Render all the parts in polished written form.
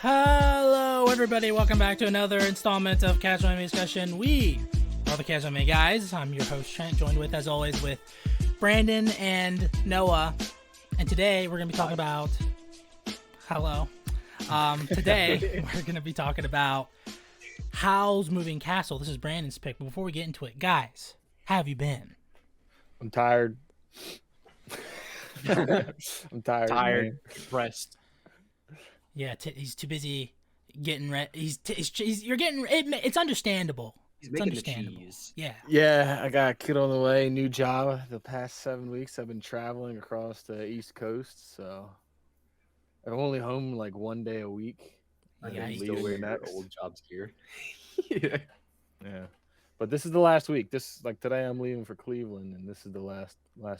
Hello, everybody. Welcome back to another installment of Casual Anime Discussion. We are the Casual Anime Guys. I'm your host, Trent, joined with, as always, with Brandon and Noah. And today, we're going to be talking about... Hello. Today, we're going to be talking about Howl's Moving Castle. This is Brandon's pick. But before we get into it, guys, how have you been? I'm tired. I'm tired. Tired, depressed. Yeah, he's too busy getting ready. You're getting it. It's understandable. He's It's making understandable. the cheese. Yeah. Yeah, I got a kid on the way. New job. The past 7 weeks, I've been traveling across the East Coast, so I'm only home like 1 day a week. Yeah, I'm he's Still leaving wearing the your next. old job's gear. Yeah, but this is the last week. Like today, I'm leaving for Cleveland, and this is the last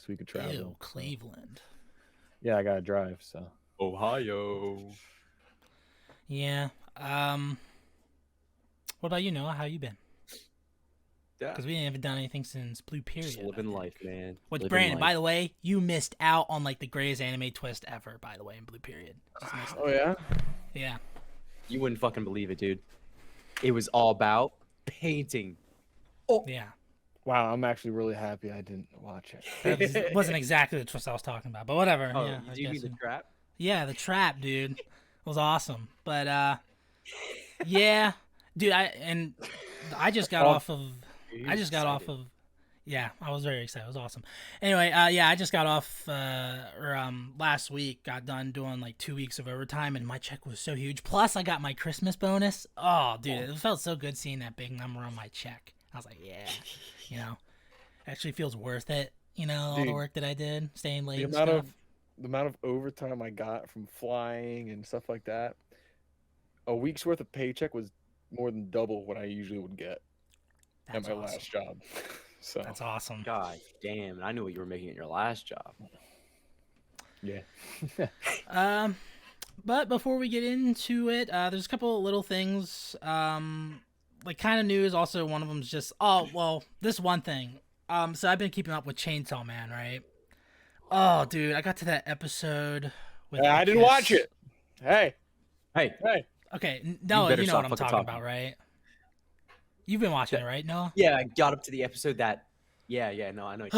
week of travel. Ew, Cleveland. Yeah, I gotta drive. So Ohio. Yeah. What about you, Noah? How you been? Yeah. Because we haven't done anything since Blue Period. Just living life, man. Which, Living Brandon, by life. the way, you missed out on like the greatest anime twist ever. By the way, in Blue Period. Just missed Oh it. yeah. Yeah. You wouldn't fucking believe it, dude. It was all about painting. Yeah. Wow, I'm actually really happy I didn't watch it. That wasn't exactly the twist I was talking about, but whatever. Oh, yeah. I do you mean guess the so. trap? Yeah, the trap, dude, was awesome. But yeah, dude, I just got off of. I just got off of. Yeah, I was very excited. It was awesome. Anyway, yeah, I just got off last week. Got done doing like 2 weeks of overtime, and my check was so huge. Plus, I got my Christmas bonus. Oh, dude, it felt so good seeing that big number on my check. I was like, yeah, actually feels worth it. All the Dude, work that I did, staying late. The and amount stuff. the amount of overtime I got from flying and stuff like that, a week's worth of paycheck was more than double what I usually would get That's at my awesome. last job. So That's awesome. God damn. And I knew what you were making at your last job. yeah. But before we get into it, there's a couple of little things, like kind of news. Also, one of them's just, this one thing. So I've been keeping up with Chainsaw Man, right? Oh, dude, I got to that episode with. Hey, I didn't Kiss. watch it. Hey. Hey. Okay, no, better you know what stop I'm fucking talking talking. about, right? You've been watching it, right, Noah? Yeah, I got up to the episode that. Yeah, no, I know. It's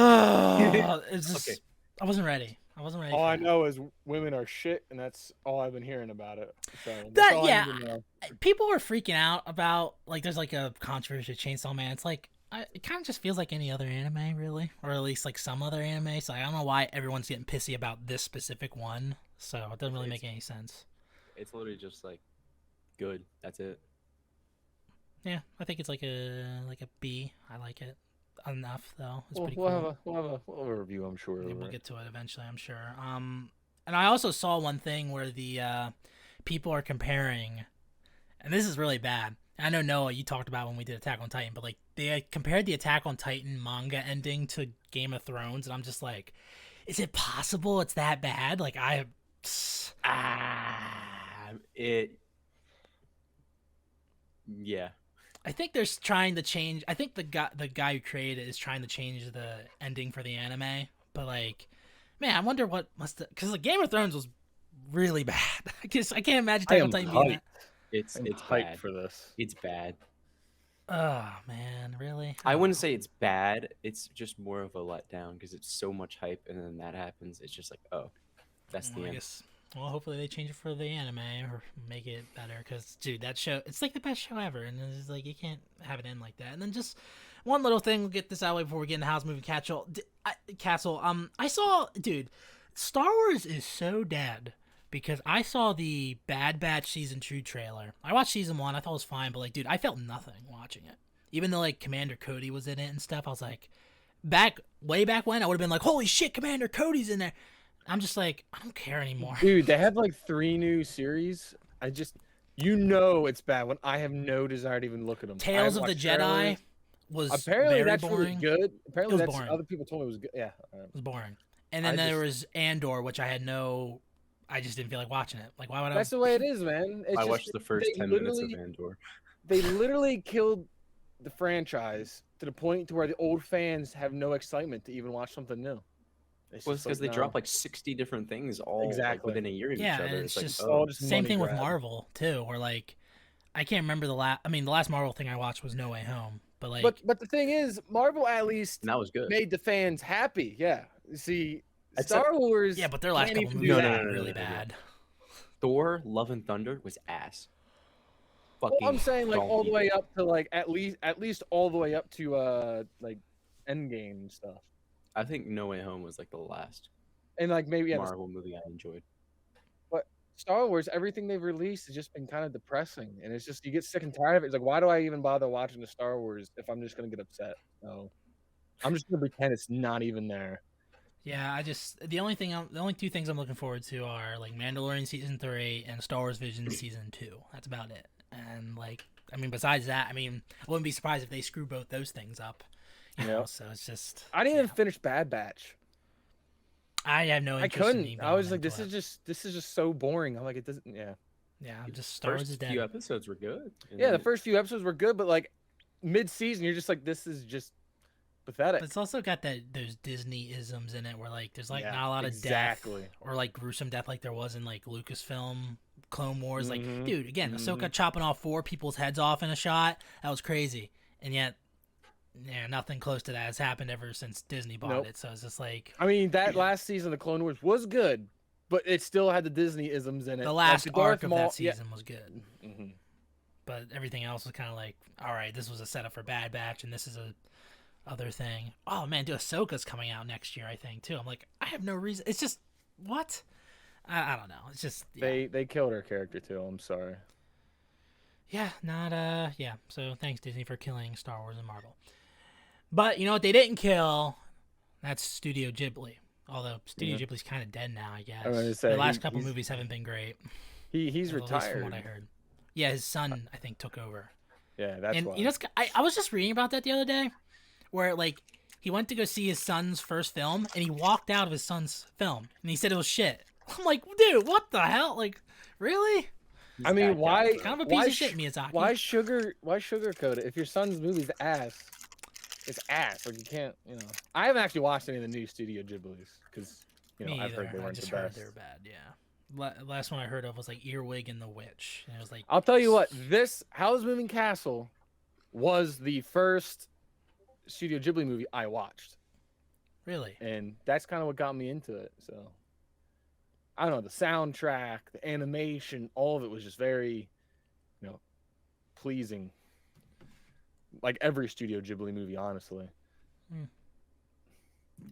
just, Okay. I wasn't ready. All for I that. know is women are shit, and that's all I've been hearing about it. So that's That- all yeah, I need to know. People are freaking out about, like, there's like a controversy with Chainsaw Man. It's like, it kind of just feels like any other anime, really, or at least like some other anime. So I don't know why everyone's getting pissy about this specific one. So it doesn't really make any sense. It's literally just like good. That's it. Yeah, I think it's like a B. I like it enough though. It's We'll, pretty we'll cool. have a review, I'm sure. Yeah, of we'll it. get to it eventually, I'm sure. And I also saw one thing where the people are comparing, and this is really bad. I know, Noah, you talked about when we did Attack on Titan, but like they compared the Attack on Titan manga ending to Game of Thrones, and I'm just like, is it possible it's that bad? Like Yeah. I think they're trying to change. I think the guy who created it is trying to change the ending for the anime, but like, man, I wonder what because like Game of Thrones was really bad. I can't imagine I Attack on am Titan being that. It's I'm it's hyped bad. for this. It's bad. Oh man, really? I wouldn't say it's bad. It's just more of a letdown because it's so much hype, and then that happens. It's just like, oh, that's the I end. guess. Well, hopefully they change it for the anime or make it better. Because, dude, that show, it's like the best show ever. And it's like, you can't have it end like that. And then just one little thing, we'll get this out of the way before we get into Howl's Moving Castle. I saw, dude, Star Wars is so dead. Because I saw the Bad Batch Season 2 trailer. I watched Season 1. I thought it was fine. But, like, dude, I felt nothing watching it. Even though, like, Commander Cody was in it and stuff. I was like, way back when, I would have been like, holy shit, Commander Cody's in there. I'm just like, I don't care anymore. Dude, they have like 3 new series. It's bad when I have no desire to even look at them. Tales of the Jedi was Apparently very that's boring. really good. Apparently was that's boring. Other people told me it was good. Yeah. It was boring. And then there was Andor, which I just didn't feel like watching it. Like, why would I? That's the way it is, man. It's I just- watched the first they 10 minutes of literally- Andor. They literally killed the franchise to the point to where the old fans have no excitement to even watch something new. It's Well, it's just because like, they no. drop like 60 different things all like Exactly. within a year of Yeah, each and other. it's It's like, just all oh, just same money thing with grab. Marvel too, where like I can't remember the last. I mean, the last Marvel thing I watched was No Way Home, but like But the thing is, Marvel at least and that was good. made the fans happy. Yeah. See, Except- Star Wars yeah, but their last can't couple even movies do No, have no, that. been no, no, really no, no, no. bad. Thor: Love and Thunder was ass. Well, Fucking I'm saying like all the donkey. way up to like at least all the way up to like Endgame and stuff. I think No Way Home was like the last And like maybe Marvel movie I enjoyed. but Star Wars, everything they've released has just been kind of depressing, and it's just you get sick and tired of it. It's like, why do I even bother watching the Star Wars if I'm just gonna get upset? So I'm just gonna pretend it's not even there. Yeah, the only two things I'm looking forward to are like Mandalorian season 3 and Star Wars Vision season 2. That's about it. And like, I mean, besides that, I mean, I wouldn't be surprised if they screw both those things up. You know, Yep. so it's just. I didn't yeah. even finish Bad Batch. I have no I interest in couldn't. even I was going like, into this is just so boring. I'm like, it doesn't. Yeah. Yeah, I'm just Star Wars is First dead. few episodes were good. and Yeah, the then first few episodes were good, but like mid-season, you're just like, this is just pathetic. But it's also got those Disney isms in it where like there's like Yeah, not a lot of exactly. death or like gruesome death like there was in like Lucasfilm Clone Wars. Mhm, Like, dude, again, Ahsoka mhm. chopping off 4 people's heads off in a shot. That was crazy. And yet, yeah, nothing close to that has happened ever since Disney bought Nope. it. So it's just like I mean, that last season of Clone Wars was good, but it still had the Disney isms in it. the Like last the arc Darth of Maul, that season was good. Yeah. Mhm. But everything else was kind of like, all right, this was a setup for Bad Batch, and this is a other thing. Oh man, dude, Ahsoka's coming out next year, I think too. I'm like, I have no reason. It's just what? I don't know. It's just yeah. They killed her character too. I'm sorry. Yeah, not yeah. So thanks Disney for killing Star Wars and Marvel. But you know what they didn't kill? That's Studio Ghibli. Although Studio Ghibli's kind of dead now, I guess. I was gonna say, The last couple movies haven't been great. He's At least retired. from what I heard. Yeah, his son I think took over. Yeah, that's And why. you know, I was just reading about that the other day, where like he went to go see his son's first film, and he walked out of his son's film, and he said it was shit. I'm like, dude, what the hell? Like, really? I mean, that why? guy. Kind of a piece why of shit, Miyazaki. Why sugarcoat it? If your son's movie's ass, it's ass. Like you can't. You know, I haven't actually watched any of the new Studio Ghibli's because Me I've heard either. they I weren't just the heard best. they were bad. Yeah. Last one I heard of was like Earwig and the Witch, and it was like. I'll tell you what. This Howl's Moving Castle was the first Studio Ghibli movie I watched, Really? and that's kind of what got me into it. So I don't know, the soundtrack, the animation, all of it was just very, pleasing. Like every Studio Ghibli movie, honestly. Hmm.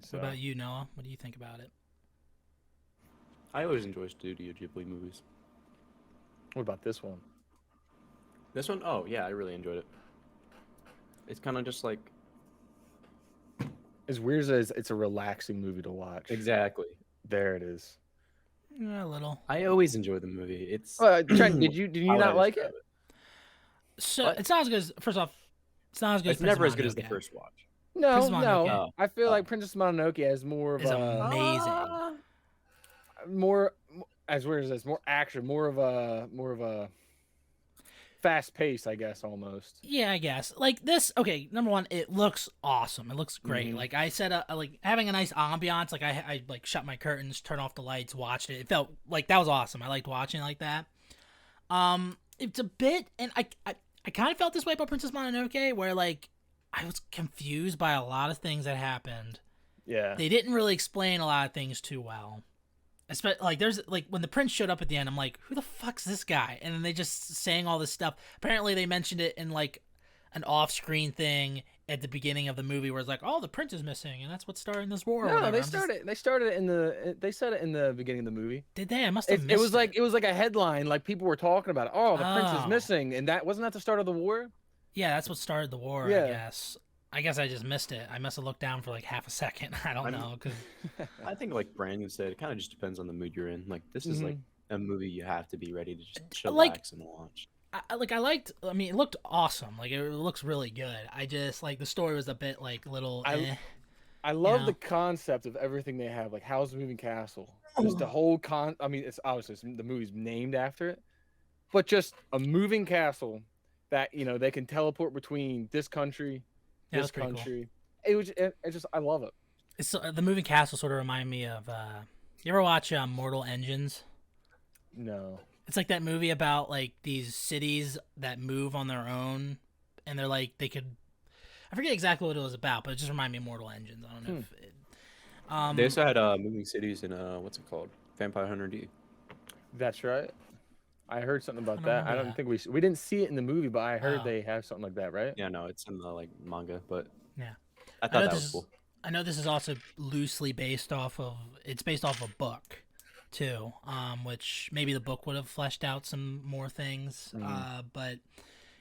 So, What about you, Noah? What do you think about it? I always enjoy Studio Ghibli movies. what about this one? This one, oh yeah, I really enjoyed it. It's kind of just like As weird as it's a relaxing movie to watch. exactly. There it is. Yeah, a little. I always enjoy the movie. It's Trent, did you how would I not like describe it? So What? it's not as good as first off. It's not as good. It's as never as Princess good as the Mononoke. first watch. No, Princess no. Mononoke. I feel Oh. like Princess Mononoke has more of Is a amazing. more as weird as this, more action, more of a fast pace, I guess, almost. Yeah, I guess. Like this, okay, number one, it looks awesome. It looks great. Mhm. Like I said, like having a nice ambiance, like I like shut my curtains, turn off the lights, watched it. It felt like that was awesome. I liked watching it like that. It's a bit, and I kind of felt this way about Princess Mononoke, where like I was confused by a lot of things that happened. Yeah. They didn't really explain a lot of things too well. Like there's like when the prince showed up at the end, I'm like, who the fuck's this guy? And then they just saying all this stuff. Apparently they mentioned it in like an off-screen thing at the beginning of the movie where it's like, oh, the prince is missing, and that's what's starting this war. or No, whatever. they I'm just- started. They said it in the beginning of the movie. Did they? I must have It missed was like a headline, like people were talking about it. Oh, the prince is Oh. missing, and that wasn't that the start of the war. Yeah, that's what started the war. Yeah. I guess I just missed it. I must have looked down for like half a second. I don't I'm- know. 'Cause I think, like Brandon said, it kind of just depends on the mood you're in. Like this is like a movie you have to be ready to just chillax and watch. I mean, it looked awesome. Like it looks really good. I just like the story was a bit like little. I love know? the concept of everything they have, like Howl's the Moving Castle. Just the whole I mean, it's obviously the movie's named after it, but just a moving castle that they can teleport between this country, Yeah, this that's pretty cool. country. It just I love it. It's the moving castle sort of remind me of. You ever watch Mortal Engines? No. It's like that movie about like these cities that move on their own, and they're like they could. I forget exactly what it was about, but it just reminded me of Mortal Engines. I don't know if it. They also had moving cities in what's it called? Vampire Hunter D. That's right. I heard something about don't that. I remember don't that. think we didn't see it in the movie, but I heard Oh. they have something like that, right? Yeah, no, it's in the like manga, but Yeah. I I thought know that this was is. cool. I know this is also loosely based off of. It's based off a book, too. Which maybe the book would have fleshed out some more things. But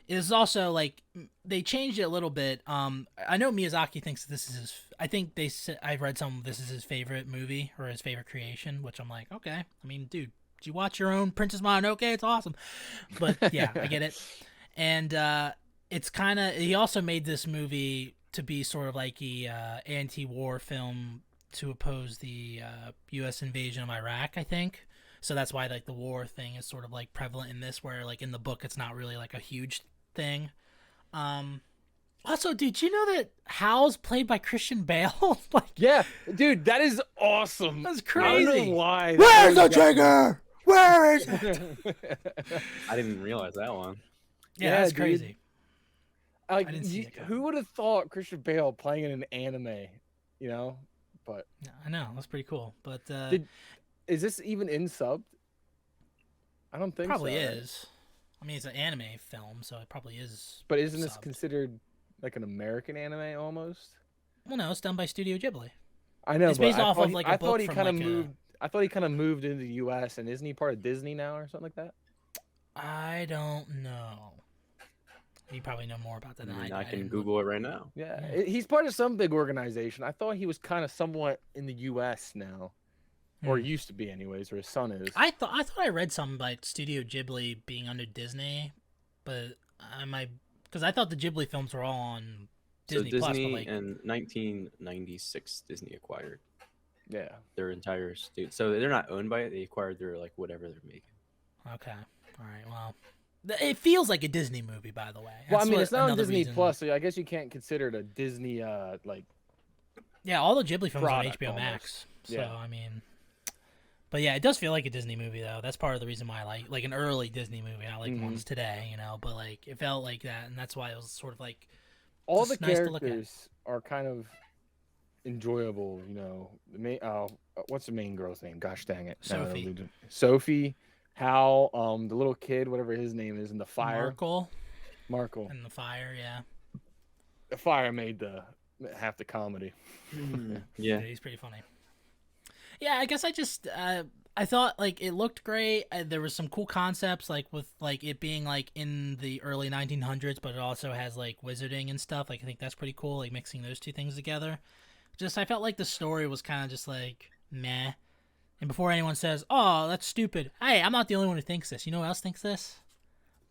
it is also like they changed it a little bit. I know Miyazaki thinks this is his. I think they said I've read some. This is his favorite movie or his favorite creation, which I'm like, okay. I mean, dude, did you watch your own Princess Mononoke? It's awesome. But yeah, I get it. And it's kind of he also made this movie to be sort of like a anti-war film to oppose the U.S. invasion of Iraq, I think. So that's why like the war thing is sort of like prevalent in this, where like in the book it's not really like a huge thing. Also, did you know that Howl's played by Christian Bale? Like, Yeah, dude, that is awesome. that's I don't crazy. know why. Where's the trigger? Where is it? I didn't even realize that one. Yeah, Yeah, that's dude. crazy. Like, I didn't see it coming. who would have thought Christian Bale playing in an anime? You know, but Yeah, I know that's pretty cool. But is this even in subbed? I don't think probably so. Right? is. I mean, it's an anime film, so it probably is. But isn't this subbed. considered like an American anime almost? Well, no, it's done by Studio Ghibli. I know. It's but based I off thought of, he- like, a I book thought he from, kind of like, a- moved. I thought he kind of moved into the U.S. and isn't he part of Disney now or something like that? I don't know. You probably know more about that than I do. I can didn't Google it right now. Yeah, Yeah. he's part of some big organization. I thought he was kind of somewhat in the U.S. now, or Hmm. used to be, anyways. Or his son is. I thought I read something about Studio Ghibli being under Disney, but I might because I thought the Ghibli films were all on Disney so Plus. Disney But like, in 1996, Disney acquired Yeah. their entire state. So they're not owned by it. They acquired their like whatever they're making. okay, all right, well, it feels like a Disney movie, by the way. Well, I That's mean, what- it's not on another Disney reason- Plus, so I guess you can't consider it a Disney like. Yeah, all the Ghibli films are on Product HBO almost. Max. So Yeah. I mean, but yeah, it does feel like a Disney movie though. That's part of the reason why I like an early Disney movie. I like Mhm. ones today, you know. But like it felt like that, and that's why it was sort of like All the just nice to look at. characters are kind of enjoyable, you know. The main, what's the main girl's name? Gosh dang it, Sophie. Sophie, Howl, the little kid, whatever his name is, in the fire, Markle. and the fire. Yeah, The fire made the half the comedy. Yeah. yeah, he's pretty funny. Yeah, I guess I just I thought like it looked great. There was some cool concepts like with like it being like in the early 1900s, but it also has like wizarding and stuff. Like I think that's pretty cool. Like mixing those two things together. Just I felt like the story was kind of just like meh. And before anyone says, "Oh, that's stupid," hey, I'm not the only one who thinks this. You know who else thinks this?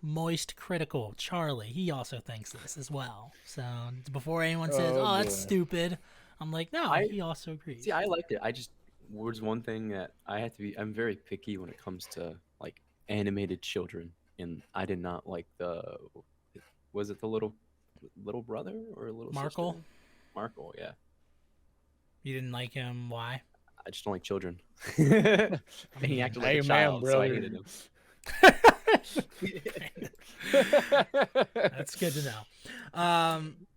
Moist Critical Charlie. He also thinks this as well. So before anyone says, Oh, "Oh, that's boy. stupid," I'm like, no, I- he also agrees. See, I liked it. I just was one thing that I have to be. I'm very picky when it comes to like animated children, and I did not like the. Was it the little brother or little Markle? sister? Markle, yeah. You didn't like him. Why? I just don't like children. And he acted like a Amen, child, so I brother. hated him. That's good to know.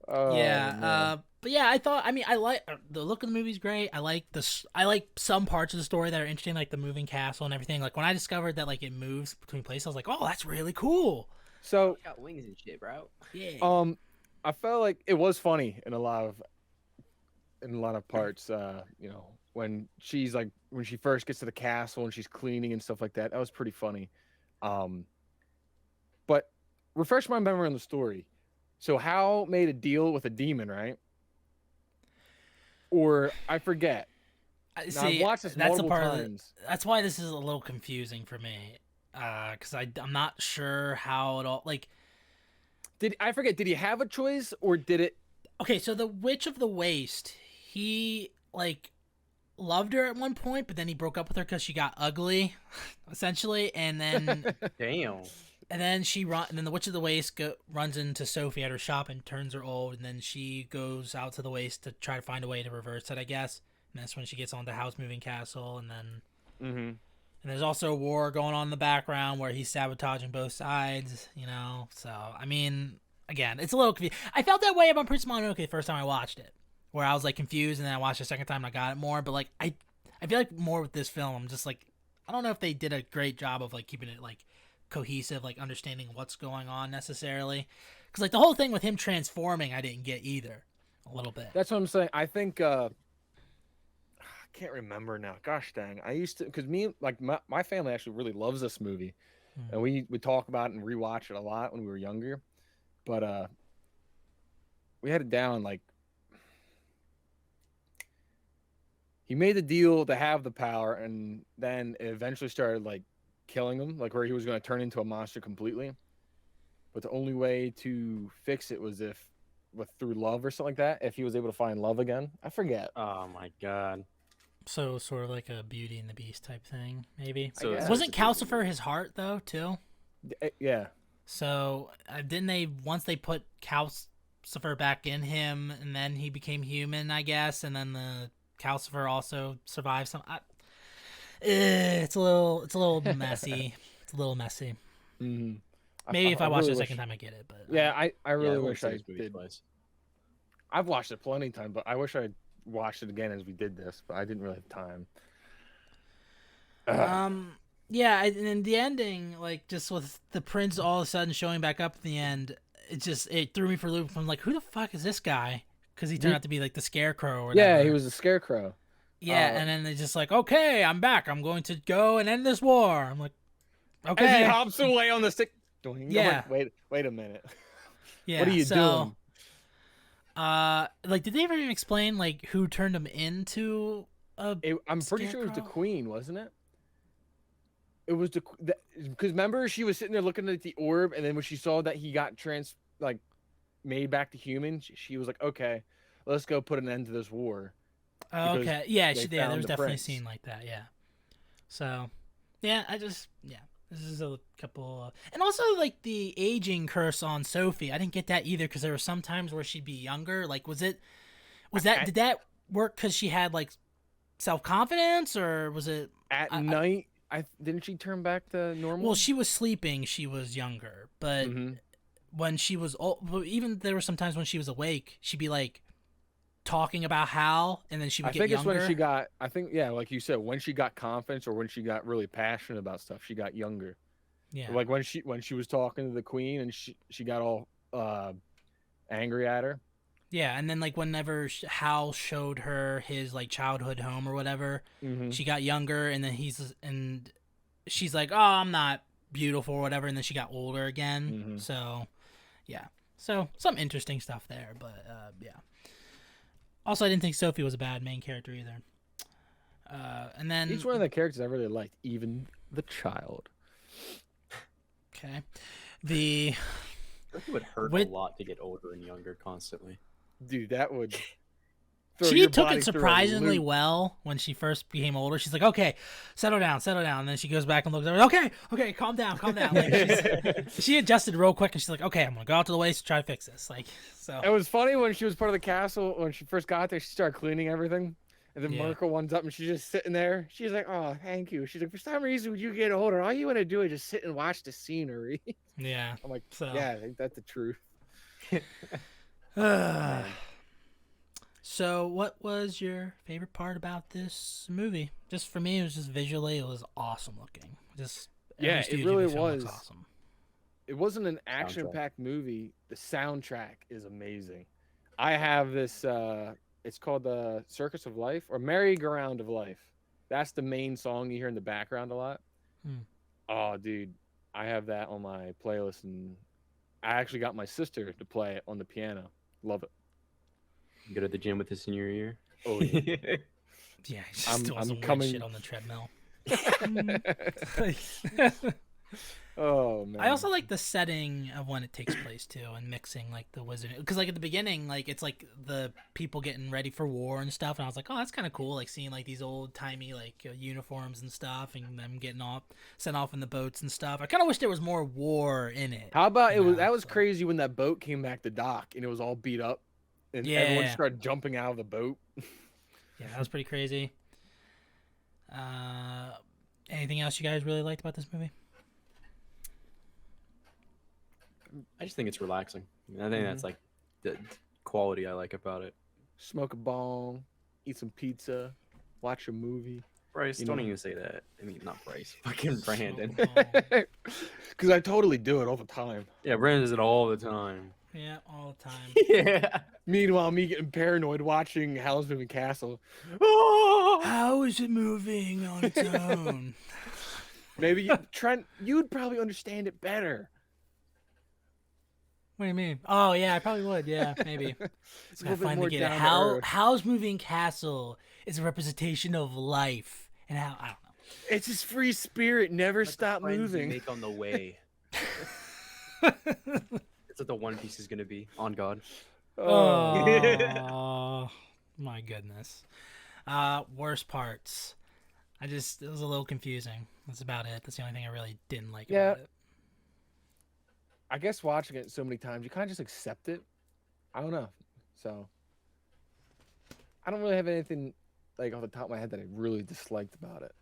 Oh, Yeah. man. But yeah, I thought. I mean, I like the look of the movie's great. I like this. I like some parts of the story that are interesting, like the moving castle and everything. Like when I discovered that like it moves between places, I was like, oh, that's really cool. So, Got wings and shit, bro. Yeah. I felt like it was funny in a lot of parts. You know, when she's like when she first gets to the castle and she's cleaning and stuff like that. That was pretty funny. But refresh my memory on the story. So Hal made a deal with a demon, right? Or I forget. Now, See, I've watched this that's a multiple part of times. that's why this is a little confusing for me. Because I'm not sure how it all like. Did he have a choice or did it? Okay, so the Witch of the Waste, he like loved her at one point, but then he broke up with her because she got ugly, essentially, and then Damn. And then and then the Witch of the Waste runs into Sophie at her shop and turns her old. And then she goes out to the Waste to try to find a way to reverse it, I guess. And that's when she gets on the House Moving Castle. And then, and there's also a war going on in the background where he's sabotaging both sides. You know, so I mean, again, it's a little confusing. I felt that way about Prince Mononoke the first time I watched it, where I was like confused, and then I watched it the second time and I got it more. But like I feel like more with this film, I'm just like, I don't know if they did a great job of like keeping it like cohesive, like understanding what's going on necessarily, because like the whole thing with him transforming I didn't get either a little bit. That's what I'm saying. I think I can't remember now, gosh dang. I used to, because me, like my family actually really loves this movie, and we would talk about it and rewatch it a lot when we were younger, but we had it down like he made the deal to have the power, and then it eventually started like killing him, like where he was going to turn into a monster completely. But the only way to fix it was through love or something like that. If he was able to find love again, I forget. Oh my god. So sort of like a Beauty and the Beast type thing, maybe. So Wasn't Calcifer his heart though too? Yeah. So didn't they, once they put Calcifer back in him, and then he became human, I guess, and then the Calcifer also survived some. It's a little messy. It's a little messy. Mm-hmm. Maybe if I watch it a second time, I get it. But yeah, I really wish I did. did. I've watched it plenty of times, but I wish I watched it again as we did this, but I didn't really have time. Yeah, and in the ending, like just with the prince all of a sudden showing back up at the end, it threw me for a loop. I'm like, who the fuck is this guy? Because he turned out to be like the Scarecrow or whatever. Yeah, he was a Scarecrow. Yeah, and then they're just like, okay, I'm back. I'm going to go and end this war. I'm like, okay. As he hops away on the stick. Yeah. Like, wait a minute. Yeah. What are you doing? Like, did they ever even explain like who turned him into I'm pretty sure it was the Queen, wasn't it? It was because remember she was sitting there looking at the orb, and then when she saw that he got made back to human, she was like, okay, let's go put an end to this war. Okay, yeah, there was definitely a prince. scene like that, yeah. So, yeah, this is a couple, and also like the aging curse on Sophie. I didn't get that either, because there were some times where she'd be younger. Like, did that work because she had like self-confidence, or was it at night? Didn't she turn back to normal? Well, she was sleeping. She was younger, but when she was old, even there were some times when she was awake, she'd be like talking about Howl, and then she would get younger. It's when she got, like you said, when she got confidence, or when she got really passionate about stuff, she got younger. Yeah. Like when she was talking to the Queen, and she got all angry at her. Yeah, and then like whenever Howl showed her his like childhood home or whatever, she got younger, and then she's like, oh, I'm not beautiful or whatever, and then she got older again. So, yeah. So some interesting stuff there, but yeah. Also, I didn't think Sophie was a bad main character either. And then each one of the characters I really liked, even the child. Okay. It would hurt a lot to get older and younger constantly. Dude, that would. She took it surprisingly well when she first became older. She's like, "Okay, settle down." And then she goes back and looks at her. Okay, calm down. Like, she adjusted real quick, and she's like, "Okay, I'm gonna go out to the waste to try to fix this." Like, so. It was funny when she was part of the castle. When she first got there, she started cleaning everything, and then Merkel runs up, and she's just sitting there. She's like, "Oh, thank you." She's like, "For some reason, when you get older, all you want to do is just sit and watch the scenery." Yeah. I'm like, so. yeah, I think that's the truth. So, what was your favorite part about this movie? Just for me, it was just visually, it was awesome looking. It really was awesome. It wasn't an action-packed movie. The soundtrack is amazing. I have this. It's called the Circus of Life or Merry-Go-Round of Life. That's the main song you hear in the background a lot. Oh, dude, I have that on my playlist, and I actually got my sister to play it on the piano. Love it. You go to the gym with this in your ear? Oh, yeah. Yeah, I'm coming shit on the treadmill. Oh man. I also like the setting of when it takes place too, and mixing like the wizard, because like at the beginning, like it's like the people getting ready for war and stuff, and I was like, oh, that's kind of cool, like seeing like these old timey like uniforms and stuff, and them getting off sent off in the boats and stuff. I kind of wish there was more war in it. How about you know, that was but- crazy when that boat came back to dock and it was all beat up, and everyone Yeah. started jumping out of the boat. Yeah, that was pretty crazy. Anything else you guys really liked about this movie? I just think it's relaxing. I think that's like the quality I like about it. Smoke a bong, eat some pizza, watch a movie. Bryce, You don't know. even say that. I mean, not Bryce. Fucking Brandon. Because I totally do it all the time. Yeah, Brandon does it all the time. Yeah, all the time. Yeah. Meanwhile, me getting paranoid watching Howl's Moving Castle. Oh! How is it moving on its own? Maybe Trent, you'd probably understand it better. What do you mean? Oh yeah, I probably would. Yeah, maybe. It's I finally get it. How's moving castle is a representation of life and how I don't know. It's his free spirit, never stop Friends you moving. Make on the way. That's what the One Piece is gonna be. On God. Oh my goodness. Worst parts. It was a little confusing. That's about it. That's the only thing I really didn't like about it. I guess watching it so many times, you kind of just accept it. I don't know. So I don't really have anything like off the top of my head that I really disliked about it.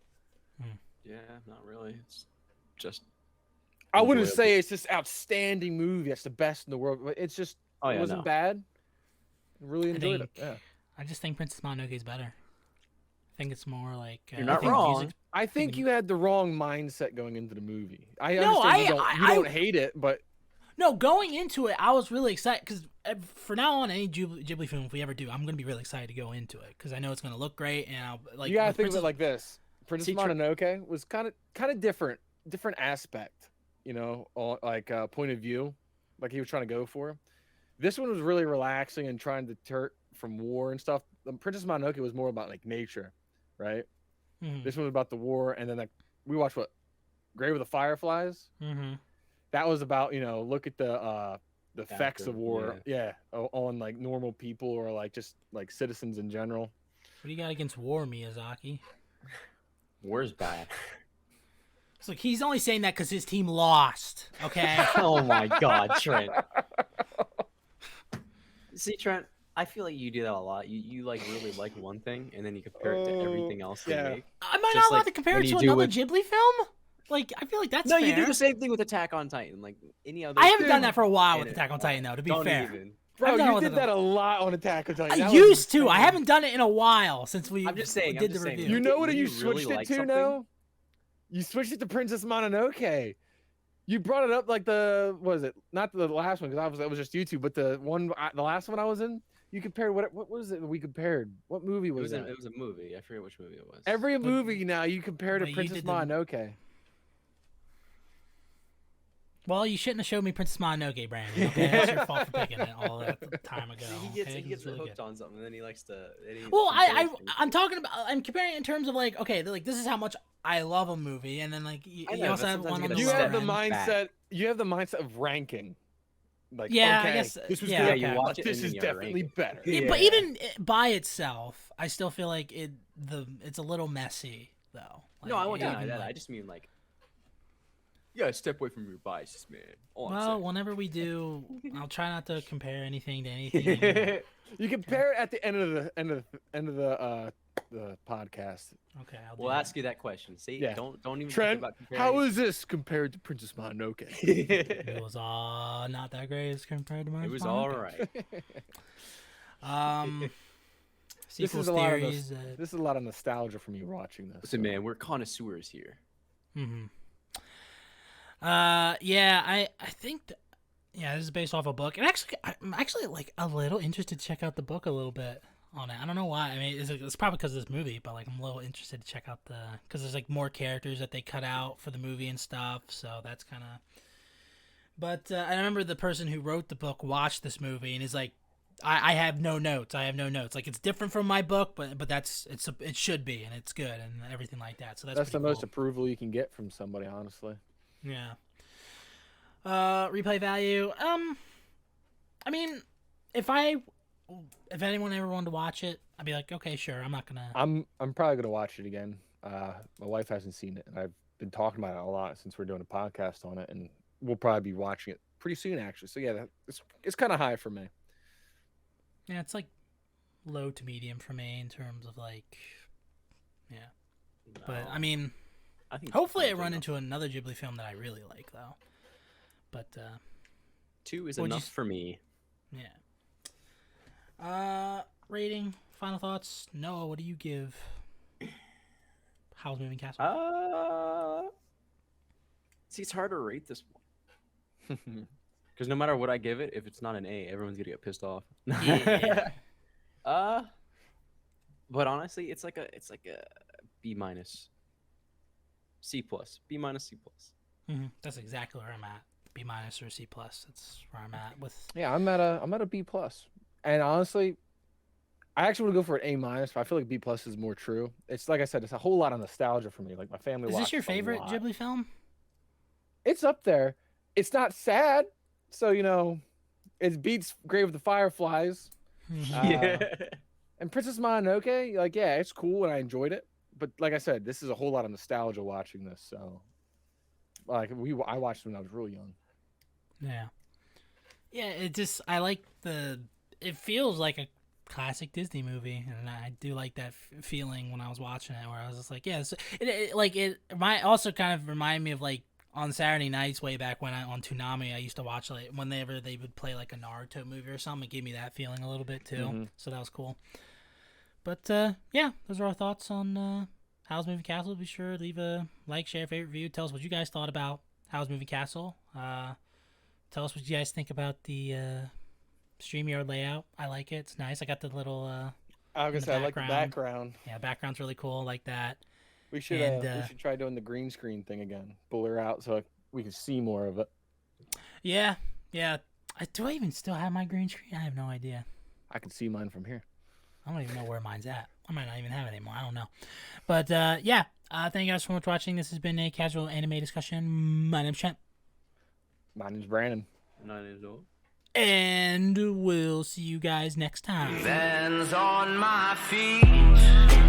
Yeah, not really. It's just. I wouldn't enjoyable. say it's this outstanding movie. That's the best in the world. But it's just Oh, it yeah, wasn't no. bad. I really enjoyed it. think- Yeah. I just think Princess Mononoke is better. I think it's more like You're not I think wrong. music- I think you had the wrong mindset going into the movie. I No, understand you I- don't hate it, but No, going into it, I was really excited because for now on, any Ghibli film, if we ever do, I'm gonna be really excited to go into it because I know it's gonna look great and I'll like. you gotta with think of Princess- it like this: Princess See, Mononoke was kind of different aspect, on, like point of view, like he was trying to go for. This one was really relaxing and trying to deter from war and stuff. The Princess Mononoke was more about like nature, right? Mhm, This one was about the war, and then like we watched Grave of the Fireflies. mhm. That was about look at the effects of After, war, on like normal people or like just like citizens in general. What do you got against war, Miyazaki? War's bad. It's like he's only saying that because his team lost. Okay. Oh my God, Trent. See, Trent, I feel like you do that a lot. You like really like one thing, and then you compare it to everything else they yeah. make. Am I Just not allowed like to compare when it you to do another with- Ghibli film? Like, I feel like that's No, fair. you do the same thing with Attack on Titan. Like any other. I haven't done Dude, that for a while with in it. Attack on Titan, though. To be Don't fair, even. Bro, I've done you it did with that a lot on Attack on Titan. I That was used to. I insane. haven't done it in a while since we I'm just saying, did the review. You know what Do you you really switched it like to something? now? You switched it to Princess Mononoke. You brought it up like what was it? Not the last one because that was just YouTube, but the last one I was in. You compared what was it that we compared? What movie It was was, that? it was a movie. I forget which movie it was. Every movie now you compare to but you Princess did the- Mononoke. Well, you shouldn't have showed me Princess Mononoke, Brandon. Okay, that's your fault for picking it all that time ago. He okay? gets It's really hooked good. on something, and then he likes to. Then he Well, compares things. I'm talking about. I'm comparing it in terms of like, okay, like this is how much I love a movie, and then like you I know, also but have sometimes one you on the gotta You lower have the end. mindset. You have the mindset of ranking. Like, Yeah, I okay, guess, this was yeah, good. okay. you watch it This and is then you gotta definitely rank better. Yeah, but even by itself, I still feel like it's a little messy though. No, I won't even, deny that. like- I just mean like. You gotta step away from your biases, man. All I'm Well, whenever we do, I'll try not to compare anything to anything. anymore. saying. You compare it at the end of the podcast. Okay, I'll do We'll that. ask you that question. See, Yeah. don't even think Trent, about comparing. how is this compared to Princess Mononoke? It was not that great as compared to mine. It was all right. Um, This sequels is a lot of theories. This is a lot of nostalgia for me watching this. Listen, man, we're connoisseurs here. Mm-hmm. Yeah, I think yeah, this is based off a book, and I'm actually like a little interested to check out the book a little bit on it. I don't know why. I mean, it's probably because of this movie, but like I'm a little interested to check out because there's like more characters that they cut out for the movie and stuff. So that's kind of. But I remember the person who wrote the book watched this movie and is like, I have no notes. I have no notes. Like it's different from my book, but it should be, and it's good and everything like that. So that's the pretty most cool. approval you can get from somebody, honestly. Yeah. Replay value. I mean, if anyone ever wanted to watch it, I'd be like, okay, sure. I'm not gonna. I'm probably gonna watch it again. My wife hasn't seen it, and I've been talking about it a lot since we're doing a podcast on it, and we'll probably be watching it pretty soon, actually. So yeah, it's kind of high for me. Yeah, it's like low to medium for me in terms of like, yeah. But I mean, I think hopefully I run into another Ghibli film that I really like though. But 2 is what'd you enough for me. yeah. Rating, final thoughts. Noah, what do you give Howl's Moving Castle? See, it's hard to rate this one because no matter what I give it, if it's not an A, everyone's gonna get pissed off. Yeah. But honestly, it's like a B minus, C plus, B minus, C plus. That's exactly where I'm at. B minus or C plus. That's where I'm at with. Yeah, I'm at a B plus, and honestly, I actually want to go for an A minus, but I feel like B plus is more true. It's like I said, it's a whole lot of nostalgia for me. Like my family. Is this watched your a favorite lot. Ghibli film? It's up there. It's not sad, so it beats Grave of the Fireflies. Yeah. And Princess Mononoke, like, yeah, it's cool and I enjoyed it. But like I said, this is a whole lot of nostalgia watching this. So, like, I watched it when I was real young. Yeah. Yeah, I like it feels like a classic Disney movie, and I do like that feeling when I was watching it, where I was just like, yeah, it might also kind of remind me of like on Saturday nights way back when on Toonami, I used to watch like whenever they would play like a Naruto movie or something. It gave me that feeling a little bit too, so that was cool. But yeah, those are our thoughts on Howl's Moving Castle. Be sure to leave a like, share, favorite, review. Tell us what you guys thought about Howl's Moving Castle. Tell us what you guys think about the StreamYard layout. I like it. It's nice. I got the little. I was gonna say I like the background. Yeah, background's really cool. I like that. We should try doing the green screen thing again. Pull her out so we can see more of it. Yeah. Do I even still have my green screen? I have no idea. I can see mine from here. I don't even know where mine's at. I might not even have it anymore. I don't know. But yeah, thank you guys so much for watching. This has been a casual anime discussion. My name's Trent. My name's Brandon. 9 years old. And we'll see you guys next time. Hands on my feet.